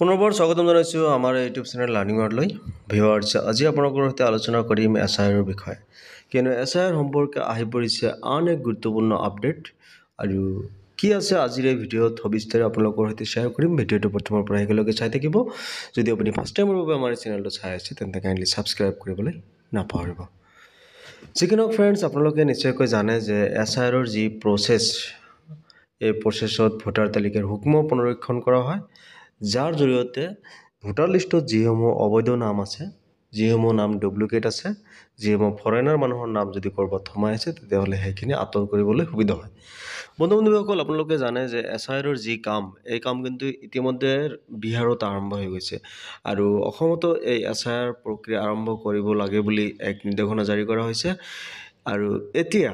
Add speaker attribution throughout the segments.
Speaker 1: পুনৰবাৰ স্বাগতম জনাইছোঁ আমাৰ ইউটিউব চেনেল লাৰ্ণিং ৱাৰ্ল্ডলৈ। ভিউৱাৰ্ছ, আজি আপোনালোকৰ সৈতে আলোচনা কৰিম SIRৰ বিষয়ে। কিয়নো SIR সম্পৰ্কে আহি পৰিছে আন এক গুৰুত্বপূৰ্ণ আপডেট, আৰু কি আছে আজিৰ এই ভিডিঅ'ত সবিস্তাৰে আপোনালোকৰ সৈতে শ্বেয়াৰ কৰিম। ভিডিঅ'টো প্ৰথমৰ পৰা একেলগে চাই থাকিব। যদি আপুনি ফাৰ্ষ্ট টাইমৰ বাবে আমাৰ চেনেলটো চাই আছে তেন্তে কাইণ্ডলি ছাবস্ক্ৰাইব কৰিবলৈ নাপাহৰিব। যিকি নহওক ফ্ৰেণ্ডছ, আপোনালোকে নিশ্চয়কৈ জানে যে SIRৰ যি প্ৰচেছ, এই প্ৰচেছত ভোটাৰ তালিকাৰ সূক্ষ্ম পুনৰীক্ষণ কৰা হয়, যাৰ জৰিয়তে ভোটাৰ লিষ্টত যিসমূহ অবৈধ নাম আছে, যিসমূহ নাম ডুপ্লিকেট আছে, যিসমূহ ফৰেনাৰ মানুহৰ নাম যদি ক'ৰবাত সোমাই আছে, তেতিয়াহ'লে সেইখিনি আঁতৰ কৰিবলৈ সুবিধা হয়। বন্ধু-বান্ধৱীসকল, আপোনালোকে জানে যে SIRৰ যি কাম, এই কাম কিন্তু ইতিমধ্যে বিহাৰত আৰম্ভ হৈ গৈছে, আৰু অসমতো এই SIR প্ৰক্ৰিয়া আৰম্ভ কৰিব লাগে বুলি এক নিৰ্দেশনা জাৰি কৰা হৈছে। আৰু এতিয়া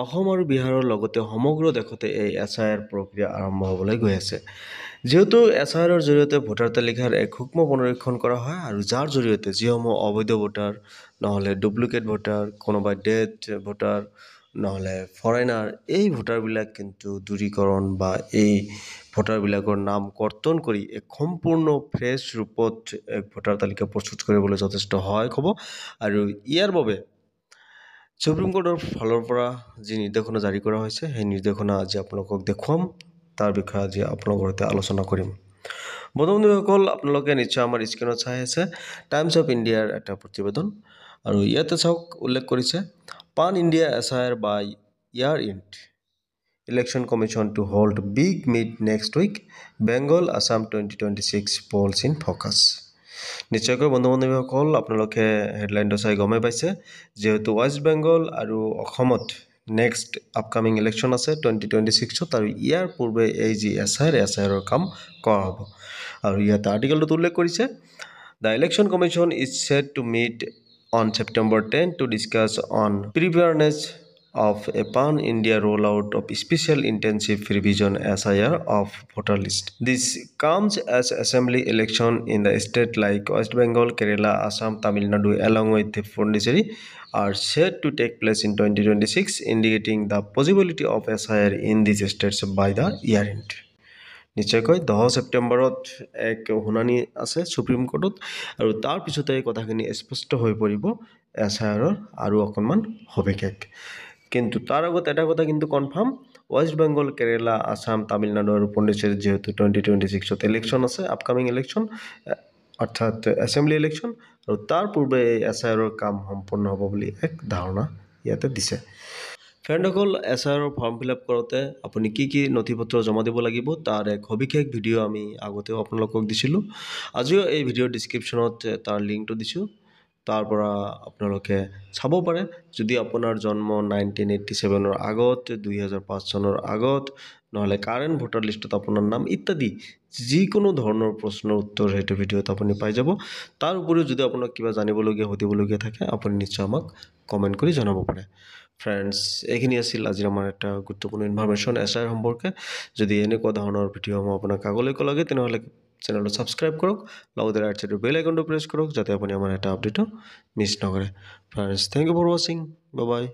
Speaker 1: অসম আৰু বিহাৰৰ লগতে সমগ্ৰ দেশতে এই SIR প্ৰক্ৰিয়া আৰম্ভ হ'বলৈ গৈ আছে। যিহেতু SIRৰ জৰিয়তে ভোটাৰ তালিকাৰ এক সূক্ষ্ম পুনৰীক্ষণ কৰা হয়, আৰু যাৰ জৰিয়তে যিসমূহ অবৈধ ভোটাৰ, নহ'লে ডুপ্লিকেট ভোটাৰ, কোনোবা ডেড ভোটাৰ, নহ'লে ফৰেনাৰ, এই ভোটাৰবিলাক কিন্তু দূৰীকৰণ বা এই ভোটাৰবিলাকৰ নাম কৰ্তন কৰি এক সম্পূৰ্ণ ফ্ৰেছ ৰূপত এক ভোটাৰ তালিকা প্ৰস্তুত কৰিবলৈ যথেষ্ট সহায়ক হ'ব। আৰু ইয়াৰ বাবে সুপ্ৰিম কোৰ্টৰ ফালৰ পৰা যি নিৰ্দেশনা জাৰি কৰা হৈছে, সেই নিৰ্দেশনা আজি আপোনালোকক দেখুৱাম। তাৰ বিষয়ে আজি আপোনালোকৰ সৈতে আলোচনা কৰিম। বন্ধু-বান্ধৱীসকল, আপোনালোকে নিশ্চয় আমাৰ স্ক্ৰীণত চাই আছে টাইমছ অফ ইণ্ডিয়াৰ এটা প্ৰতিবেদন, আৰু ইয়াতে চাওক, উল্লেখ কৰিছে pan India SIR by year end election commission to hold big meet next week, Bengal Assam 2026 polls in focus. নিশ্চয়কৈ বন্ধু-বান্ধৱীসকল, আপোনালোকে হেডলাইনটো চাই গমেই পাইছে, যিহেতু ৱেষ্ট বেংগল আৰু অসমত নেক্সট আপকামিং ইলেকশ্যন আছে 2026ত, আৰু ইয়াৰ পূৰ্বে এই যি SIRৰ কাম কৰা হ'ব। আৰু ইয়াতে আৰ্টিকেলটোত উল্লেখ কৰিছে, the election commission is set to meet on September 10 to discuss on preparedness of a pan-India rollout of special intensive revision SIR of voter list. This comes as assembly election in the state like West Bengal, Kerala, Assam, Tamil Nadu along with Pondicherry are set to take place in 2026, indicating the possibility of SIR in these states by the year end. নিশ্চয়কৈ 10 ছেপ্টেম্বৰত এক শুনানি আছে supreme কোৰ্টত, আৰু তাৰ পিছতে এই কথাখিনি স্পষ্ট হৈ পৰিব SIRৰ আৰু অকণমান সবিশেষ। কিন্তু তাৰ আগত এটা কথা কিন্তু কনফাৰ্ম, ৱেষ্ট বেংগল, কেৰেলা, আছাম, তামিলনাডু আৰু পণ্ডিচেৰীত যিহেতু 2026ত ইলেকশ্যন আছে, আপকামিং ইলেকশ্যন, অৰ্থাৎ এছেম্বলি ইলেকশ্যন, আৰু তাৰ পূৰ্বে এই SIRৰ কাম সম্পূৰ্ণ হ'ব বুলি এক ধাৰণা ইয়াতে দিছে। ফ্ৰেণ্ডসকল, SIRৰ ফৰ্ম ফিল আপ কৰোঁতে আপুনি কি কি নথি পত্ৰ জমা দিব লাগিব তাৰ এক সবিশেষ ভিডিঅ' আমি আগতেও আপোনালোকক দিছিলোঁ। আজিও এই ভিডিঅ'ৰ ডিছক্ৰিপশ্যনত তাৰ লিংকটো দিছোঁ, তাৰ পৰা আপোনালোকে চাব পাৰে। যদি আপোনাৰ জন্ম 1987ৰ আগত, 2005 চনৰ আগত, নহ'লে কাৰেণ্ট ভোটাৰ লিষ্টত আপোনাৰ নাম ইত্যাদি যিকোনো ধৰণৰ প্ৰশ্নৰ উত্তৰ সেইটো ভিডিঅ'ত আপুনি পাই যাব। তাৰ উপৰিও যদি আপোনাক কিবা জানিবলগীয়া, সুধিবলগীয়া থাকে, আপুনি নিশ্চয় আমাক কমেণ্ট কৰি জনাব পাৰে। ফ্ৰেণ্ডছ, এইখিনি আছিল আজিৰ আমাৰ এটা গুৰুত্বপূৰ্ণ ইনফৰমেশ্যন SIR সম্পৰ্কে। যদি এনেকুৱা ধৰণৰ ভিডিঅ'সমূহ আপোনাক আগলৈকে লাগে, তেনেহ'লে চেনেলটো ছাবস্ক্ৰাইব কৰক, লগতে ৰাইট ছাইডৰ বেল আইকনটো প্ৰেছ কৰক, যাতে আপুনি আমাৰ এটা আপডেটো মিছ নকৰে। ফ্ৰেণ্ডছ, থেংক ইউ ফৰ ৱাচিং, বাই বাই।